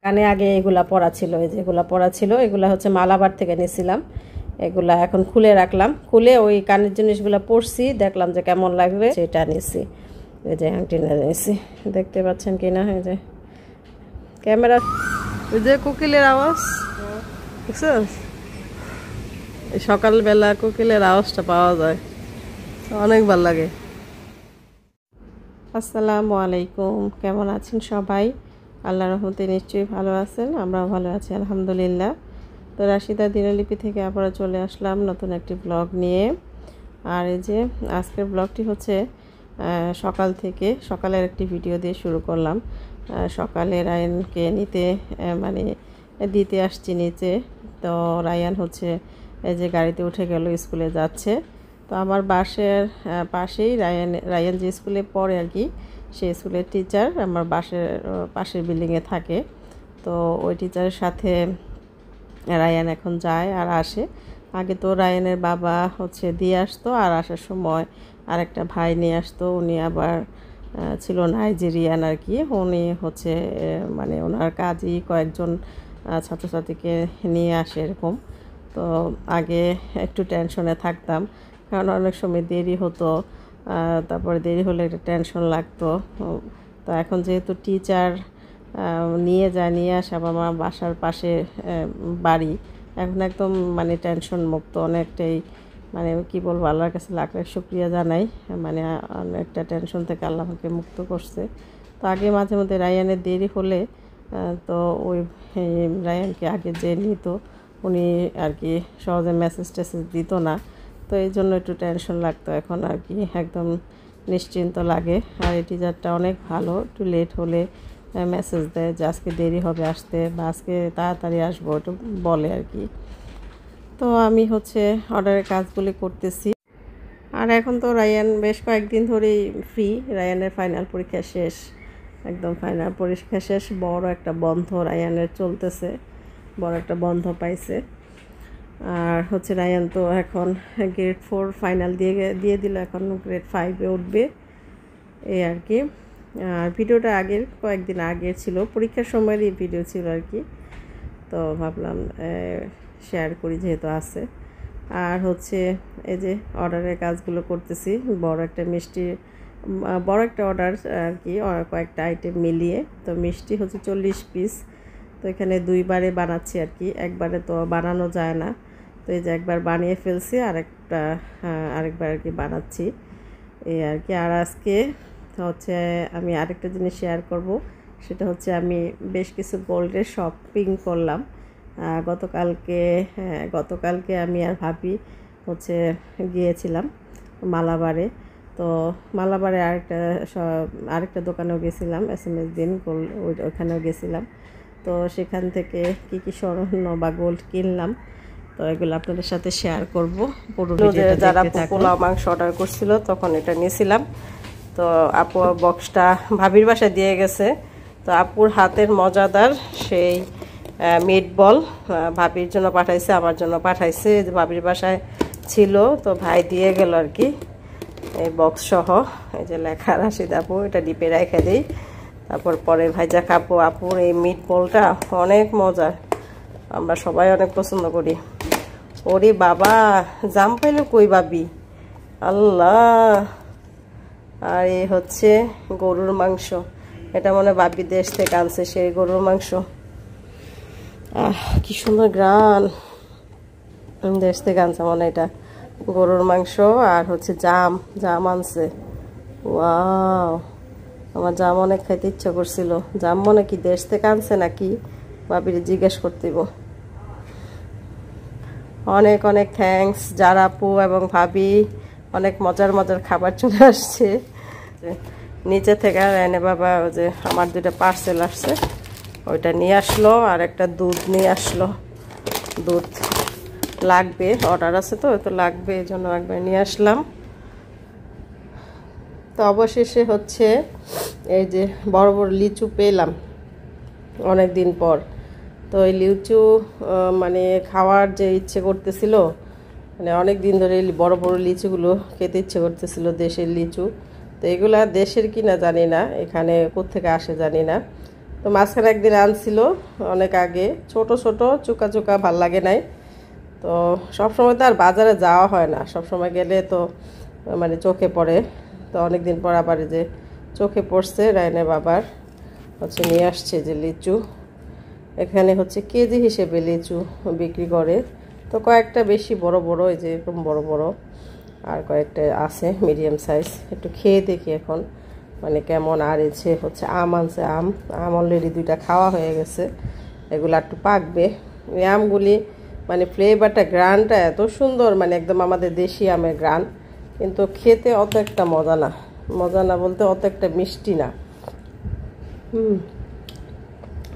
কানে আগে এগুলা পরা ছিল, এই যে এগুলা পরা ছিল, এগুলা হচ্ছে মালাবার থেকে নিয়েছিলাম। এগুলা এখন খুলে রাখলাম, খুলে ওই কানের জিনিসগুলো পরছি, দেখলাম যে কেমন লাগবে সেটা নিয়েছি। এই যে আংটিনা নিয়েছি, দেখতে পাচ্ছেন কিনা, এই যে ক্যামেরা, ওই যে কোকিলের আওয়াজ দেখছো, সকালবেলা কোকিলের আওয়াজটা পাওয়া যায়, অনেক ভালো লাগে। আসসালামু আলাইকুম, কেমন আছেন সবাই? আল্লাহর রহমতে নিশ্চয়ই ভালো আছেন, আমরাও ভালো আছি আলহামদুলিল্লাহ। তো রাশিদা দিনলিপি থেকে আবার চলে আসলাম নতুন একটি ব্লগ নিয়ে। আর এই যে আজকের ব্লগটি হচ্ছে সকাল থেকে, সকালের একটি ভিডিও দিয়ে শুরু করলাম। সকালে রায়ানকে নিতে মানে দিতে আসছি নিচে। তো রায়ান হচ্ছে এই যে গাড়িতে উঠে গেল, স্কুলে যাচ্ছে। তো আমার বাসের পাশেই রায়ান যে স্কুলে পড়ে আর কি, সেই স্কুলের টিচার আমার পাশের বিল্ডিংয়ে থাকে। তো ওই টিচারের সাথে রায়ান এখন যায় আর আসে। আগে তো রায়ানের বাবা হচ্ছে দিয়ে আসতো, আর আসার সময় আরেকটা ভাই নিয়ে আসতো। উনি আবার ছিল নাইজেরিয়ান আর কি। উনি হচ্ছে মানে ওনার কাজই কয়েকজন ছাত্রছাত্রীকে নিয়ে আসে এরকম। তো আগে একটু টেনশনে থাকতাম, কারণ অনেক সময় দেরি হতো, তারপরে দেরি হলে একটা টেনশন লাগতো। তো এখন যেহেতু টিচার নিয়ে আসে, আমার বাসার পাশে বাড়ি, এখন একদম মানে টেনশন মুক্ত অনেকটাই। মানে কি বলবো, আল্লাহর কাছে লাখ লাখ শুকরিয়া জানাই, মানে অনেকটা টেনশন থেকে আল্লাহ আমাকে মুক্ত করছে। তো আগে মাঝে মধ্যে রায়ানের দেরি হলে তো ওই রায়ানকে আগে যে নিত, উনি আর কি সহজে মেসেজ টেসেজ দিত না। তো এই জন্য একটু টেনশন লাগতো, এখন আর কি একদম নিশ্চিন্ত লাগে। আর এই টিচারটা অনেক ভালো, একটু লেট হলে মেসেজ দেয় যে আজকে দেরি হবে আসতে, বা আজকে তাড়াতাড়ি আসবো, একটু বলে আর কি। তো আমি হচ্ছে অর্ডারের কাজগুলি করতেছি। আর এখন তো রায়ান বেশ কয়েকদিন ধরেই ফ্রি, রায়ানের ফাইনাল পরীক্ষা শেষ, একদম ফাইনাল পরীক্ষা শেষ, বড় একটা বন্ধ রায়ানের চলতেছে, বড় একটা বন্ধ পাইছে। আর হচ্ছে রায়ান তো এখন গ্রেড 4 ফাইনাল দিয়ে দিল, এখন গ্রেড 5-এ উঠবে এই আর কি। আর ভিডিওটা কয়েকদিন আগের ছিল, পরীক্ষার সময়েরই ভিডিও ছিল আর কি। তো ভাবলাম শেয়ার করি যেহেতু আছে। আর হচ্ছে এই যে অর্ডারের কাজগুলো করতেছি, বড় একটা অর্ডার আর কি, কয়েকটা আইটেম মিলিয়ে। তো মিষ্টি হচ্ছে 40 পিস। তো এখানে দুইবারে বানাচ্ছি আর কি, একবারে তো বানানো যায় না। তো এই যে একবার বানিয়ে ফেলছি, আরেকবার আর কি বানাচ্ছি এই আর কি। আর আজকে হচ্ছে আমি আরেকটা জিনিস শেয়ার করব, সেটা হচ্ছে আমি বেশ কিছু গোল্ডের শপিং করলাম গতকালকে আমি আর ভাবি হচ্ছে গিয়েছিলাম মালাবারে। তো মালাবারে আরেকটা দোকানেও গেছিলাম, SMS দিন ওইখানেও গেছিলাম। তো সেখান থেকে কি স্বর্ণ বা গোল্ড কিনলাম, তো এগুলো আপনাদের সাথে শেয়ার করব পুরো ভিডিওটা। যারা পোলাও মাংস অর্ডার করছিল তখন এটা নিয়েছিলাম। তো আপু বক্সটা ভাবির বাসায় দিয়ে গেছে। তো আপুর হাতের মজাদার সেই মিট বল ভাবির জন্য পাঠাইছে, আমার জন্য পাঠাইছে। ভাবির বাসায় ছিল, তো ভাই দিয়ে গেল আর কি এই বক্স সহ। এই যে লেখা রাশিদ আপু, এটা ডিপে রেখে দিই, তারপর পরে ভাইজা খাবো। আপুর এই মিট বলটা অনেক মজার, আমরা সবাই অনেক পছন্দ করি। ওরে বাবা, জাম পাইল কই ভাবি, আল্লাহ। আর এই হচ্ছে গরুর মাংস, এটা মনে ভাবি দেশ থেকে আনছে সেই গরুর মাংস। কি সুন্দর গ্রান, দেশ থেকে আনছে মনে এটা গরুর মাংস। আর হচ্ছে জাম আনছে, ওয়াও, আমার জাম অনেক খাইতে ইচ্ছা করছিল। জাম মনে কি দেশ থেকে আনছে নাকি, ভাবির জিজ্ঞেস করতেইব। অনেক অনেক থ্যাঙ্কস যারা আপু এবং ভাবি, অনেক মজার খাবার চলে আসছে নিচে থেকে। এনে বাবা ওই যে আমার 2টা পার্সেল আসছে, ওইটা নিয়ে আসলো, আর একটা দুধ নিয়ে আসলো। দুধ লাগবে, অর্ডার আছে তো লাগবে, এই জন্য একবার নিয়ে আসলাম। তো অবশেষে হচ্ছে এই যে বড় লিচু পেলাম অনেক দিন পর। তো এই লিচু মানে খাওয়ার যে ইচ্ছে করতেছিল, মানে অনেক দিন ধরে বড় লিচুগুলো খেতে ইচ্ছে করতেছিল, দেশের লিচু। তো এগুলা দেশের কিনা জানি না, এখানে কোত্থেকে আসে জানি না। তো মাঝখানে একদিন আনছিল অনেক আগে, ছোট ছোট চোকা চোকা, ভাল লাগে নাই। তো সবসময় তো আর বাজারে যাওয়া হয় না, সবসময় গেলে তো মানে চোখে পড়ে। তো অনেক দিন পর আবার যে চোখে পড়ছে, রায়নের বাবার হচ্ছে নিয়ে আসছে যে লিচু। এখানে হচ্ছে কেজি হিসেবে লিচু বিক্রি করে। তো কয়েকটা বেশি বড় বড়, এই যে এরকম বড় বড়, আর কয়েকটা আছে মিডিয়াম সাইজ। একটু খেয়ে দেখি এখন মানে কেমন। আর এসে হচ্ছে আম আনছে, আম অলরেডি 2টা খাওয়া হয়ে গেছে, এগুলো একটু পাকবে। এই আমগুলি মানে ফ্লেভারটা, গ্রানটা এত সুন্দর, মানে একদম আমাদের দেশি আমের গ্রান, কিন্তু খেতে অত একটা মজা না। মজা না বলতে অত একটা মিষ্টি না।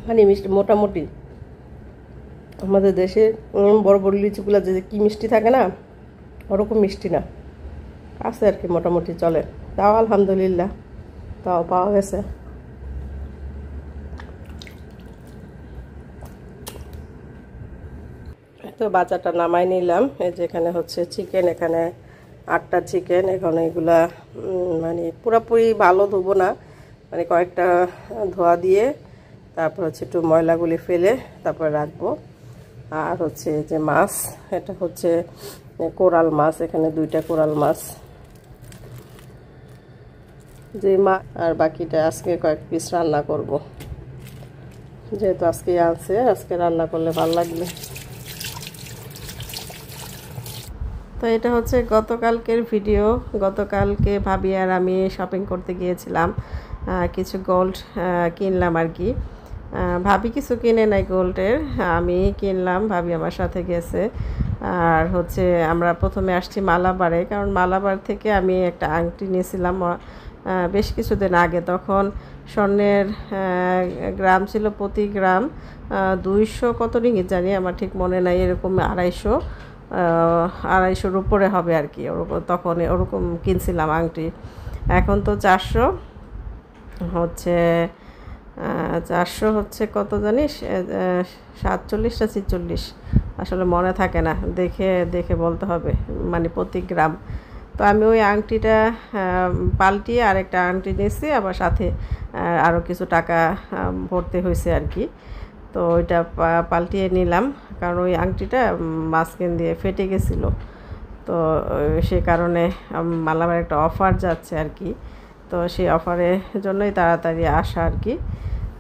মানে মিষ্টি মোটামুটি আমাদের দেশে বড় বড় লিচুগুলো যে কি মিষ্টি থাকে না, ওরকম মিষ্টি না, আছে আর কি, মোটামুটি চলে। তাও আলহামদুলিল্লাহ, তাও পাওয়া গেছে। তো বাচ্চাটা নামাই নিলাম। এই যে এখানে হচ্ছে চিকেন, এখানে 8টা চিকেন। এখন এগুলা মানে পুরোপুরি ভালো ধুবো না, মানে কয়েকটা ধোয়া দিয়ে তারপর হচ্ছে একটু ময়লাগুলি ফেলে তারপর রাখবো। আর হচ্ছে যে মাছ, এটা হচ্ছে কোরাল মাছ, এখানে 2টা কোরাল মাছ, যে মাছ। আর বাকিটা আজকে কয়েক পিস রান্না করব, যেহেতু আজকে আনছে, আজকে রান্না করলে ভালো লাগবে। তো এটা হচ্ছে গতকালকের ভিডিও। গতকালকে ভাবি আর আমি শপিং করতে গিয়েছিলাম, কিছু গোল্ড কিনলাম আর কি। ভাবি কিছু কিনে নাই গোল্ডের, আমি কিনলাম, ভাবি আমার সাথে গেছে। আর হচ্ছে আমরা প্রথমে আসছি মালাবারে, কারণ মালাবার থেকে আমি একটা আংটি নিয়েছিলাম বেশ কিছুদিন আগে। তখন স্বর্ণের গ্রাম ছিল প্রতি গ্রাম 200 কত রিঙ্গিত জানি, আমার ঠিক মনে নাই, এরকম 250-250-র উপরে হবে আর কি। তখন ওরকম কিনছিলাম আংটি। এখন তো 400 হচ্ছে, 400 হচ্ছে কত জানিস, 47-46, আসলে মনে থাকে না, দেখে দেখে বলতে হবে, মানে প্রতি গ্রাম। তো আমি ওই আংটিটা পাল্টিয়ে আরেকটা আংটি নিয়েছি, আবার সাথে আরও কিছু টাকা ভরতে হয়েছে আর কি। তো ওইটা পাল্টিয়ে নিলাম, কারণ ওই আংটিটা মাঝখান দিয়ে ফেটে গেছিলো। তো সে কারণে মালাবার একটা অফার যাচ্ছে আর কি, তো সেই অফারের জন্যই তাড়াতাড়ি আসা আর কি।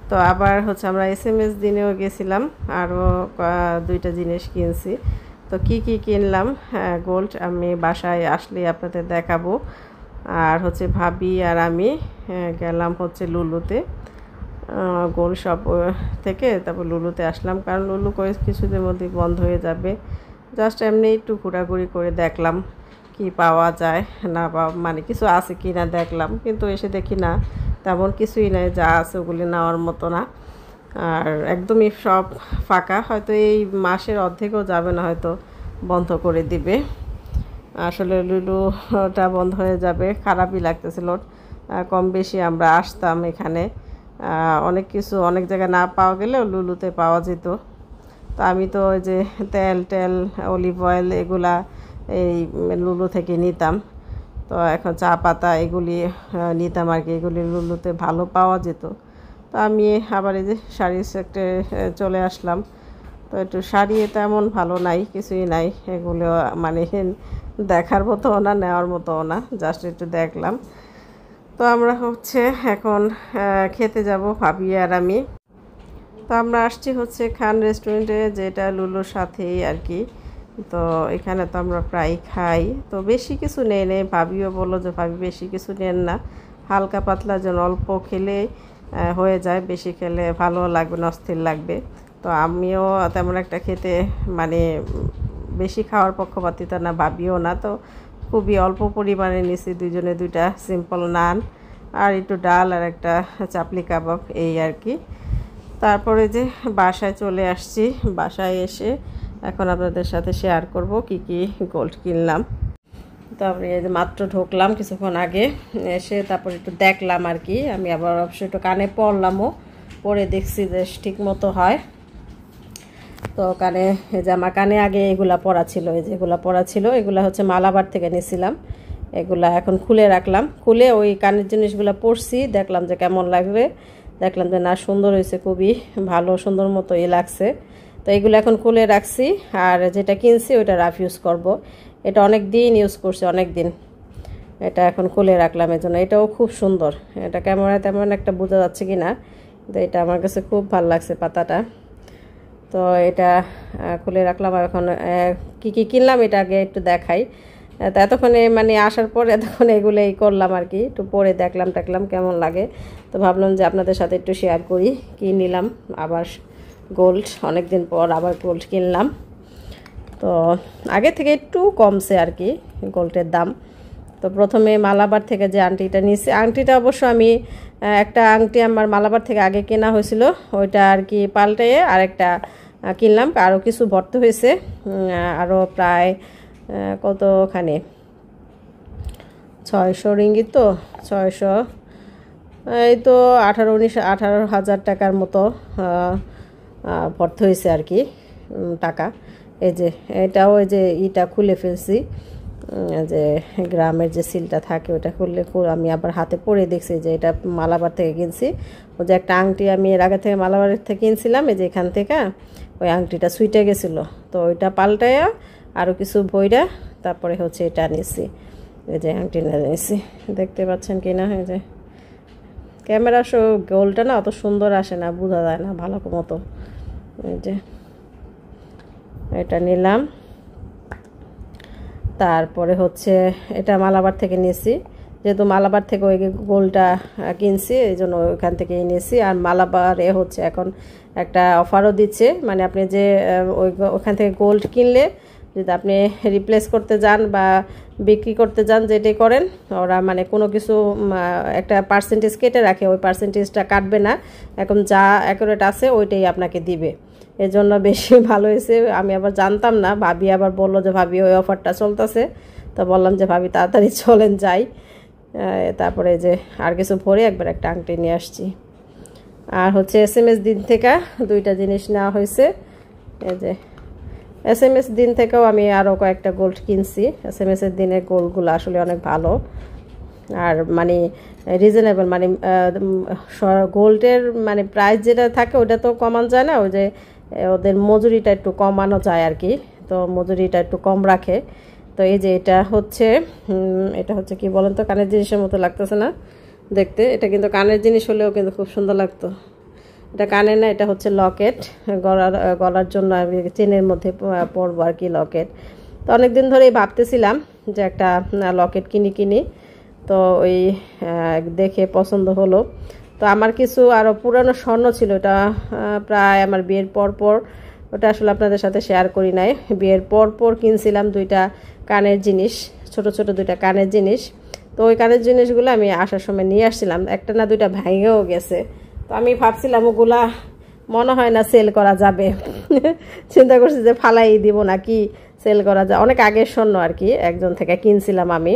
তো আবার হচ্ছে আমরা SMS দিনেও গেছিলাম, আরও 2টা জিনিস কিনছি। তো কি কি কিনলাম গোল্ড আমি বাসায় আসলে আপনাদের দেখাবো। আর হচ্ছে ভাবি আর আমি গেলাম হচ্ছে লুলুতে, গোল্ড শপ থেকে তারপর লুলুতে আসলাম, কারণ লুলু কিছুদিনের মধ্যেই বন্ধ হয়ে যাবে। জাস্ট এমনি একটু ঘোরাঘুরি করে দেখলাম কি পাওয়া যায় না পাওয়া, মানে কিছু আছে কি না দেখলাম, কিন্তু এসে দেখি না তেমন কিছুই নাই, যা আছে ওগুলি নেওয়ার মতো না। আর একদমই সব ফাঁকা, হয়তো এই মাসের অর্ধেকও যাবে না, হয়তো বন্ধ করে দিবে। আসলে লুলুটা বন্ধ হয়ে যাবে, খারাপই লাগতেছিল। কম বেশি আমরা আসতাম এখানে, অনেক কিছু অনেক জায়গায় না পাওয়া গেলেও লুলুতে পাওয়া যেত। তো আমি তো ওই যে তেল অলিভ অয়েল এগুলা এই লুলু থেকে নিতাম। তো এখন চা পাতা এগুলি নিতাম আর কি, এগুলি লুলুতে ভালো পাওয়া যেত। তো আমি আবার এই যে শাড়ি সেক্টরে চলে আসলাম। তো একটু শাড়ি তেমন ভালো নাই, কিছুই নাই, এগুলো মানে দেখার মতো না, নেওয়ার মতো না, জাস্ট একটু দেখলাম। তো আমরা হচ্ছে এখন খেতে যাব ভাবি আর আমি। তো আমরা আসছি হচ্ছে খান রেস্টুরেন্টে, যেটা লুলুর সাথেই আর কি। তো এখানে তো আমরা প্রায় খাই, তো বেশি কিছু নেই। ভাবিও বললো যে ভাবি বেশি কিছু নেন না, হালকা পাতলা যেন অল্প খেলে হয়ে যায়, বেশি খেলে ভালো লাগবে না, অস্থির লাগবে। তো আমিও তেমন একটা খেতে মানে বেশি খাওয়ার পক্ষপাতিতা না, ভাবিও না। তো খুবই অল্প পরিমাণে নিছি, দুজনে 2টা সিম্পল নান আর একটু ডাল আর একটা চাপলি কাবাব, এই আর কি। তারপরে যে বাসায় চলে আসছি, বাসায় এসে এখন আপনাদের সাথে শেয়ার করব কি কি গোল্ড কিনলাম। তারপরে এই যে মাত্র ঢুকলাম কিছুক্ষণ আগে, এসে তারপর একটু দেখলাম আর কি। আমি আবার অবশ্যই একটু কানে পড়লামও, পরে দেখছি যে ঠিক মতো হয়। তো কানে এই যে আমার কানে আগে এগুলা পরা ছিল, এই যে এগুলা পরা ছিল, এগুলা হচ্ছে মালাবার থেকে নিয়েছিলাম। এগুলা এখন খুলে রাখলাম, খুলে ওই কানের জিনিসগুলো পরছি, দেখলাম যে কেমন লাগবে। দেখলাম যে না সুন্দর হয়েছে, খুবই ভালো সুন্দর মতো লাগছে। তো এগুলো এখন খুলে রাখছি, আর যেটা কিনছি ওইটা রাফ ইউজ করব। এটা অনেক দিন ইউজ করছি, অনেক দিন। এটা এখন খুলে রাখলাম, এর জন্য এটাও খুব সুন্দর। এটা ক্যামেরায় তেমন একটা বোঝা যাচ্ছে কি না, তো এটা আমার কাছে খুব ভালো লাগছে পাতাটা। তো এটা খুলে রাখলাম। এখন কি কি কিনলাম এটা আগে একটু দেখাই। তো এতক্ষণে মানে আসার পর এতক্ষণ এগুলোই করলাম আর কি, একটু পরে দেখলাম কেমন লাগে। তো ভাবলাম যে আপনাদের সাথে একটু শেয়ার করি কি নিলাম। আবার গোল্ড, অনেক দিন পর আবার গোল্ড কিনলাম। তো আগে থেকে একটু কমছে আর কি গোল্ডের দাম। তো প্রথমে মালাবার থেকে যে আংটিটা নিয়েছি, আংটিটা অবশ্য আমি একটা আংটি আমার মালাবার থেকে আগে কেনা হয়েছিল, ওইটা আর কি পাল্টে আরেকটা কিনলাম। আরও কিছু ভর্তি হয়েছে, আরও প্রায় কতখানি 600 রিঙ্গিত, তো 600 এই তো 18,000 টাকার মতো ভর্তি হয়েছে আর কি টাকা। এই যে এটাও এই যে ইটা খুলে ফেলছি, যে গ্রামের যে সিলটা থাকে ওটা খুললে আমি আবার হাতে পরে দেখছি যে এটা মালাবার থেকে কিনছি। ও যে একটা আংটি আমি এর আগে থেকে মালাবার থেকে কিনছিলাম, এই যে এখান থেকে ওই আংটিটা ছুটে গেছিলো, তো ওইটা পাল্টায়া আরও কিছু বইরা তারপরে হচ্ছে এটা নিয়েছি। এই যে আংটি নিয়েছি, দেখতে পাচ্ছেন কি না? এই যে ক্যামেরা গোলটা না অত সুন্দর আসে না, বোঝা যায় না ভালো মতো। এই যে এটা নিলাম। তারপরে হচ্ছে এটা মালাবার থেকে নিয়েছি, যেহেতু মালাবার থেকে ওই গোলটা কিনছি এই জন্য ওইখান থেকে নিয়েছি। আর মালাবারে হচ্ছে এখন একটা অফারও দিচ্ছে, মানে আপনি যে ওইখান থেকে গোল্ড কিনলে যদি আপনি রিপ্লেস করতে যান বা বিক্রি করতে যান, যেটাই করেন ওরা মানে কোনো কিছু একটা পার্সেন্টেজ কেটে রাখে, ওই পার্সেন্টেজটা কাটবে না, এখন যা অ্যাকুরেট আছে ওইটাই আপনাকে দিবে। এর জন্য বেশি ভালো হয়েছে। আমি আবার জানতাম না, ভাবি আবার বললো যে ভাবি ওই অফারটা চলতেছে, তো বললাম যে ভাবি তাড়াতাড়ি চলেন যাই। তারপরে যে আর কিছু ভরে একবার একটা আংটি নিয়ে আসছি। আর হচ্ছে SMS দিন থেকে দুইটা জিনিস নেওয়া হয়েছে। এই যে SMS দিন থেকেও আমি আরও কয়েকটা গোল্ড কিনছি। SMS-এর দিনের গোল্ডগুলো আসলে অনেক ভালো, আর মানে রিজনেবল, মানে গোল্ডের মানে প্রাইস যেটা থাকে ওটা তো কমানো যায় না, ওই যে ওদের মজুরিটা একটু কমানো যায় আর কি, তো মজুরিটা একটু কম রাখে। তো এই যে এটা হচ্ছে কি বলেন তো, কানের জিনিসের মতো লাগতেছে না দেখতে? এটা কিন্তু কানের জিনিস হলেও কিন্তু খুব সুন্দর লাগতো। এটা কানে না, এটা হচ্ছে লকেট, গলার জন্য আমি চেনের মধ্যে পরবো আর কি লকেট। তো অনেক দিন ধরেই ভাবতেছিলাম যে একটা লকেট কিনি, তো ওই দেখে পছন্দ হলো। তো আমার কিছু আরও পুরানো স্বর্ণ ছিল, এটা প্রায় আমার বিয়ের পর ওটা আসলে আপনাদের সাথে শেয়ার করি নাই। বিয়ের পর কিনছিলাম দুইটা কানের জিনিস, ছোট দুইটা কানের জিনিস। তো ওই কানের জিনিসগুলো আমি আসার সময় নিয়ে আসছিলাম, একটা না দুইটা ভেঙেও গেছে। তো আমি ভাবছিলাম ওগুলা মনে হয় না সেল করা যাবে। চিন্তা করছি যে ফালাই দিব নাকি সেল করা যায়, অনেক আগের স্বর্ণ আর কি, একজন থেকে কিনছিলাম আমি।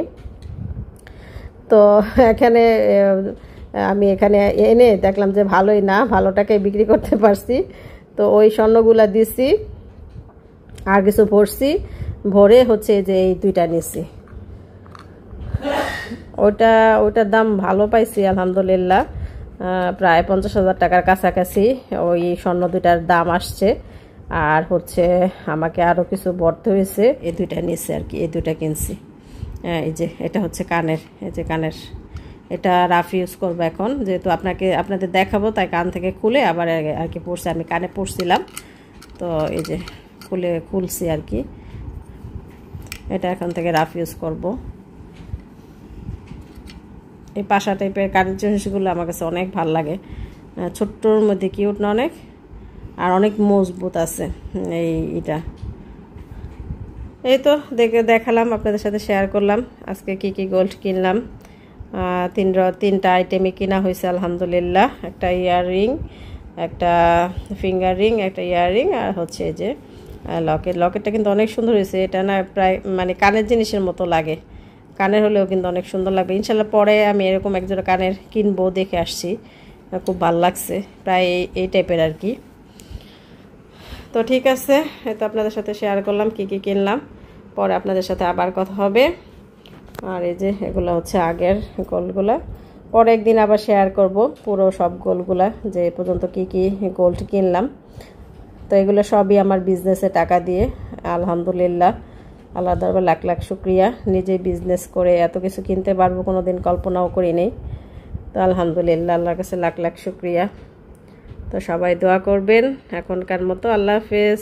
তো আমি এখানে এনে দেখলাম যে ভালোই না, ভালোটাকে বিক্রি করতে পারছি। তো ওই স্বর্ণগুলা দিছি, আর কিছু ভরে হচ্ছে যে এই দুইটা নিছি। ওইটার দাম ভালো পাইছি আলহামদুলিল্লাহ, প্রায় 50,000 টাকার কাছাকাছি ওই স্বর্ণ দুইটার দাম আসছে। আর হচ্ছে আমাকে আরও কিছু ভরতে হয়েছে, এই দুইটা নিছি আর কি, এই দুইটা কিনছি। এই যে এটা হচ্ছে কানের, এই যে কানের, এটা রাফ ইউজ করবো এখন, যেহেতু আপনাদের দেখাবো তাই কান থেকে খুলে আবার আর কি পরছি। আমি কানে পরছিলাম, তো এই যে খুলছি আর কি, এটা এখন থেকে রাফ ইউজ করব। এই পাশা টাইপের কানের জিনিসগুলো আমার কাছে অনেক ভালো লাগে, ছোট্টর মধ্যে কিউট না অনেক, আর অনেক মজবুত আছে এটা। এই তো দেখালাম, আপনাদের সাথে শেয়ার করলাম আজকে কি গোল্ড কিনলাম। তিনটা আইটেমই কিনা হয়েছে আলহামদুলিল্লাহ, একটা ইয়াররিং, একটা ফিঙ্গার রিং, একটা ইয়াররিং, আর হচ্ছে যে লকেটটা কিন্তু অনেক সুন্দর হয়েছে। এটা না প্রায় মানে কানের জিনিসের মতো লাগে, কানের হলেও কিন্তু অনেক সুন্দর লাগবে ইনশাল্লাহ। পরে আমি এরকম একজোড়া কানের কিনবো, দেখে আসছি, খুব ভালো লাগছে, প্রায় এই টাইপের আর কি। তো ঠিক আছে, তো আপনাদের সাথে শেয়ার করলাম কি কিনলাম, পরে আপনাদের সাথে আবার কথা হবে। আর এই যে এগুলো হচ্ছে আগের গোল্ডগুলা, পরে একদিন আবার শেয়ার করব পুরো সব গোলগুলা যে এ পর্যন্ত কি কি গোল্ড কিনলাম। তো এগুলো সবই আমার বিজনেসে টাকা দিয়ে, আলহামদুলিল্লাহ আল্লাহর দরবারে লাখ লাখ শুকরিয়া। নিজে বিজনেস করে এত কিছু কিনতে পারবো কোনোদিন কল্পনাও করি নাই। তো আলহামদুলিল্লাহ আল্লাহর কাছে লাখ লাখ শুকরিয়া। তো সবাই দোয়া করবেন। এখনকার মতো আল্লাহ হাফেজ।